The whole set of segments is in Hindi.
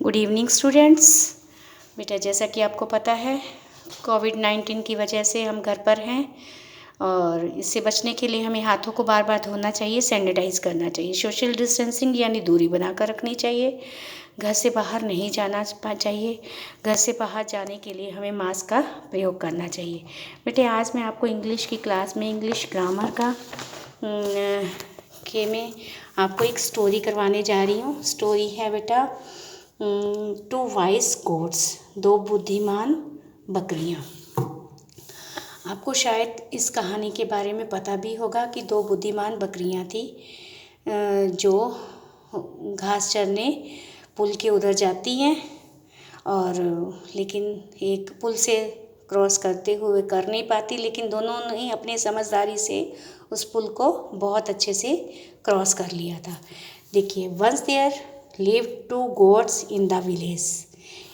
Good evening students. बेटा जैसा कि आपको पता है कोविड-19 की वजह से हम घर पर हैं और इससे बचने के लिए हमें हाथों को बार बार धोना चाहिए, सैनिटाइज़ करना चाहिए, सोशल डिस्टेंसिंग यानी दूरी बनाकर रखनी चाहिए, घर से बाहर नहीं जाना चाहिए, घर से बाहर जाने के लिए हमें मास्क का प्रयोग करना चाहिए। बेटे आज मैं आपको इंग्लिश की क्लास में इंग्लिश ग्रामर का मैं आपको एक स्टोरी करवाने जा रही हूँ। स्टोरी है बेटा टू वाइस गोट्स, दो बुद्धिमान बकरियाँ। आपको शायद इस कहानी के बारे में पता भी होगा कि दो बुद्धिमान बकरियाँ थी जो घास चरने पुल के उधर जाती हैं और लेकिन एक पुल से क्रॉस करते हुए कर नहीं पाती, लेकिन दोनों ने अपने समझदारी से उस पुल को बहुत अच्छे से क्रॉस कर लिया था। देखिए, once there lived two goats in the village.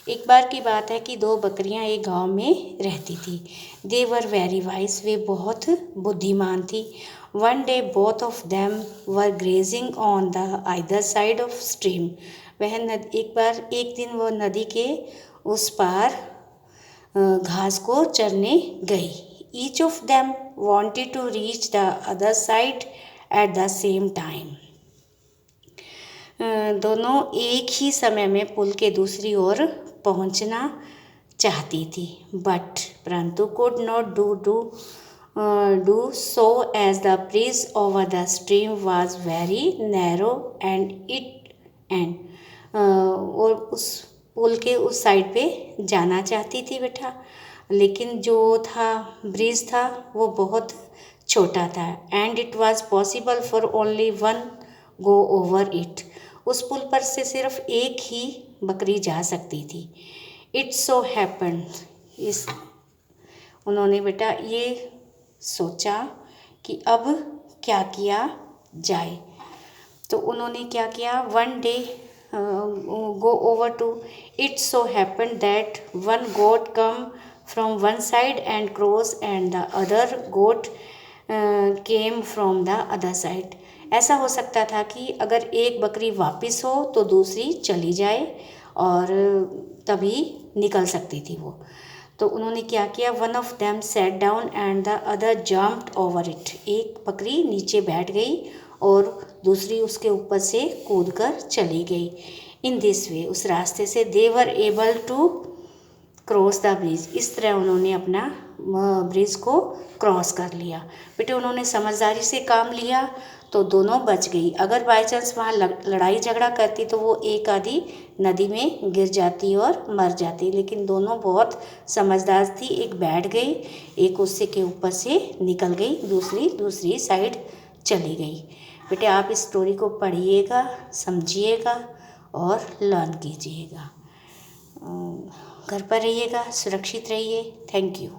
एक बार की बात है कि दो बकरियां एक गांव में रहती थी। दे वर वेरी वाइज, वे बहुत बुद्धिमान थी। One day both of them were grazing on the either side of stream. एक दिन वो नदी के उस पार घास को चरने गई। Each of them wanted to reach the other side at the same time. दोनों एक ही समय में पुल के दूसरी ओर पहुंचना चाहती थी, परंतु could not do so as the bridge over the stream was very narrow और उस पुल के उस साइड पे जाना चाहती थी बेटा, लेकिन जो ब्रिज था वो बहुत छोटा था। And it was possible for only one go over it. उस पुल पर से सिर्फ एक ही बकरी जा सकती थी। इट सो हैपेंड, उन्होंने बेटा ये सोचा कि अब क्या किया जाए। तो उन्होंने क्या किया, one day go over to it so happened that one goat come from one side and cross and the other goat came from the other side. ऐसा हो सकता था कि अगर एक बकरी वापस हो तो दूसरी चली जाए और तभी निकल सकती थी वो। तो उन्होंने क्या किया, one of them sat down and the other jumped over it. एक बकरी नीचे बैठ गई और दूसरी उसके ऊपर से कूदकर चली गई। इन दिस वे, उस रास्ते से they were able to cross the bridge. इस तरह उन्होंने अपना ब्रिज को क्रॉस कर लिया। बेटे उन्होंने समझदारी से काम लिया तो दोनों बच गई। अगर बाई चांस वहाँ लड़ाई झगड़ा करती तो वो एक आधी नदी में गिर जाती और मर जाती, लेकिन दोनों बहुत समझदार थी। एक बैठ गई, एक उससे के ऊपर से निकल गई, दूसरी साइड चली गई। बेटे आप इस स्टोरी को पढ़िएगा, समझिएगा और लर्न कीजिएगा। घर पर रहिएगा, सुरक्षित रहिए। Thank you.